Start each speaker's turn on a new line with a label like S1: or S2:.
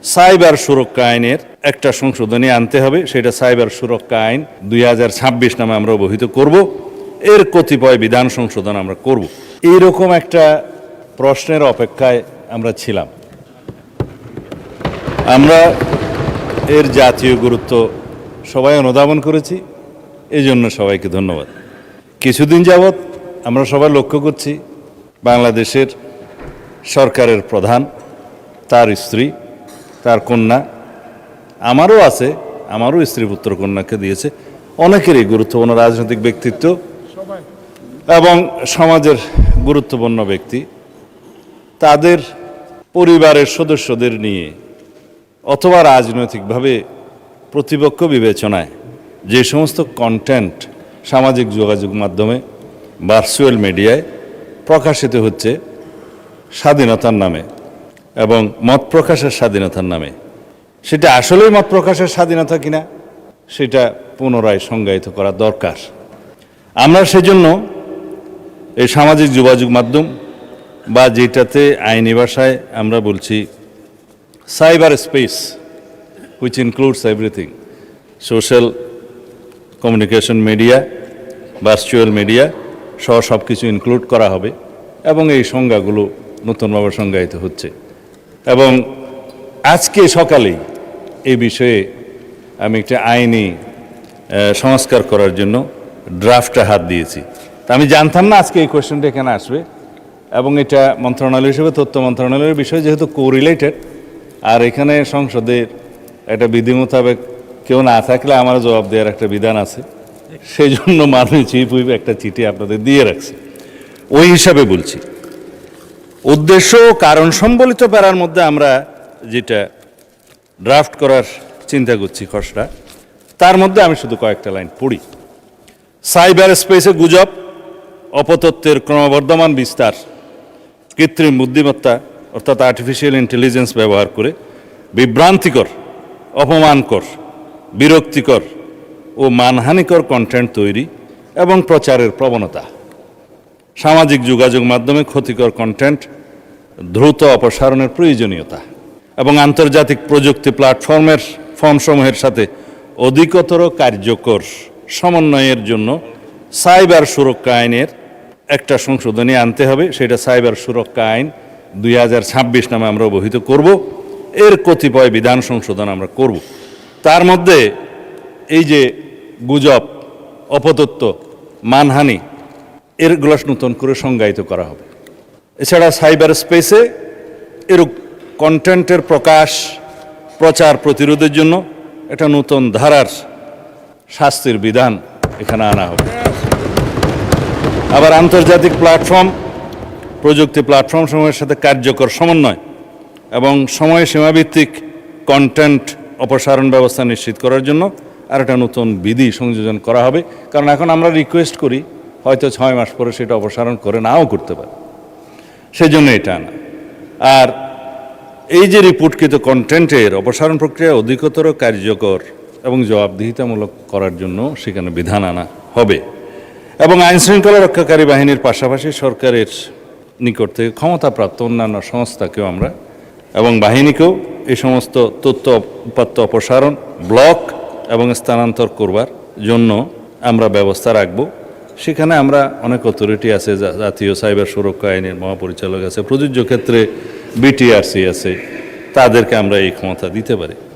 S1: Cyber সুরক্ষা আইনের একটা সংশোধনী আনতে হবে, সেটা সাইবার সুরক্ষা আইন 2026 নামে আমরা অবহিত করব। এর কতিপয় বিধান সংশোধন আমরা করব। এইরকম একটা প্রশ্নের অপেক্ষায় আমরা ছিলাম। আমরা এর জাতীয় গুরুত্ব সবাই অনুধাবন করেছি, এই জন্য সবাইকে ধন্যবাদ। কিছুদিন যাবৎ আমরা সবাই লক্ষ্য করছি বাংলাদেশের সরকারের প্রধান, তার স্ত্রী, তার কন্যা, আমারও আছে, আমারও স্ত্রী পুত্র কন্যাকে দিয়েছে, অনেকেরই গুরুত্বপূর্ণ রাজনৈতিক ব্যক্তিত্ব এবং সমাজের গুরুত্বপূর্ণ ব্যক্তি তাদের পরিবারের সদস্যদের নিয়ে অথবা রাজনৈতিকভাবে প্রতিপক্ষ বিবেচনায় যে সমস্ত কন্টেন্ট সামাজিক যোগাযোগ মাধ্যমে ভার্চুয়াল মিডিয়ায় প্রকাশিত হচ্ছে স্বাধীনতার নামে এবং মত প্রকাশের স্বাধীনতার নামে, সেটা আসলেই মত প্রকাশের স্বাধীনতা কিনা সেটা পুনরায় সংজ্ঞায়িত করা দরকার। আমরা সেজন্য এই সামাজিক যোগাযোগ মাধ্যম বা যেটাতে আইনি ভাষায় আমরা বলছি cyber space, which includes everything, social communication media, virtual media সহ সব কিছু ইনক্লুড করা হবে এবং এই সংজ্ঞাগুলো নতুনভাবে সংজ্ঞায়িত হচ্ছে। এবং আজকে সকালেই এই বিষয়ে আমি একটা আইনি সংস্কার করার জন্য ড্রাফটে হাত দিয়েছি। তা আমি জানতাম না আজকে এই কোয়েশ্চেনটা এখানে আসবে, এবং এটা মন্ত্রণালয় হিসেবে তথ্য মন্ত্রণালয়ের বিষয় যেহেতু কোরিলেটেড, আর এখানে সংসদের একটা বিধি মোতাবেক কেউ না থাকলে আমার জবাব দেওয়ার একটা বিধান আছে, সেই জন্য মাননীয় চিফ হুইপ একটা চিঠি আপনাদের দিয়ে রাখছে। ওই হিসাবে বলছি, উদ্দেশ্য ও কারণ সম্বলিত প্যারার মধ্যে আমরা যেটা ড্রাফট করার চিন্তা করছি খসড়া, তার মধ্যে আমি শুধু কয়েকটা লাইন পড়ি। সাইবার স্পেসে গুজব, অপতথ্যের ক্রমবর্ধমান বিস্তার, কৃত্রিম বুদ্ধিমত্তা অর্থাৎ আর্টিফিশিয়াল ইন্টেলিজেন্স ব্যবহার করে বিভ্রান্তিকর, অপমানকর, বিরক্তিকর ও মানহানিকর কন্টেন্ট তৈরি এবং প্রচারের প্রবণতা, সামাজিক যোগাযোগ মাধ্যমে ক্ষতিকর কন্টেন্ট দ্রুত অপসারণের প্রয়োজনীয়তা এবং আন্তর্জাতিক প্রযুক্তি ফর্মসমূহের সাথে অধিকতর কার্যকর সমন্বয়ের জন্য সাইবার সুরক্ষা আইনের একটা সংশোধনী আনতে হবে, সেটা সাইবার সুরক্ষা আইন 2026 নামে আমরা অবহিত করব। এর কতিপয় বিধান সংশোধন আমরা করব। তার মধ্যে এই যে গুজব, অপতথ্য, মানহানি, এরগুলো নতুন করে সংজ্ঞায়িত করা হবে। এছাড়া সাইবার স্পেসে এর কন্টেন্টের প্রচার প্রতিরোধের জন্য একটা নতুন ধারার শাস্তির বিধান এখানে আনা হবে। আবার আন্তর্জাতিক প্রযুক্তি প্ল্যাটফর্মসমূহের সাথে কার্যকর সমন্বয় এবং সময় সীমাভিত্তিক কন্টেন্ট অপসারণ ব্যবস্থা নিশ্চিত করার জন্য আর একটা নতুন বিধি সংযোজন করা হবে। কারণ এখন আমরা রিকোয়েস্ট করি, হয়তো 6 মাস পরে সেটা অপসারণ করে নাও করতে পারে, সেই জন্য এটা আনা। আর এই যে রিপোর্টকৃত কন্টেন্টের অপসারণ প্রক্রিয়া অধিকতর কার্যকর এবং জবাবদিহিতামূলক করার জন্য সেখানে বিধান আনা হবে। এবং আইনশৃঙ্খলা রক্ষাকারী বাহিনীর পাশাপাশি সরকারের নিকট থেকে ক্ষমতাপ্রাপ্ত অন্যান্য সংস্থাকেও আমরা এবং বাহিনীকেও এই সমস্ত তথ্য উপাত্ত অপসারণ, ব্লক এবং স্থানান্তর করবার জন্য আমরা ব্যবস্থা রাখব। সেখানে আমরা অনেক অথরিটি আছে, জাতীয় সাইবার সুরক্ষা আইনের মহাপরিচালক আছে, প্রযোজ্য ক্ষেত্রে বিটিআরসি আছে, তাদেরকে আমরা এই ক্ষমতা দিতে পারি।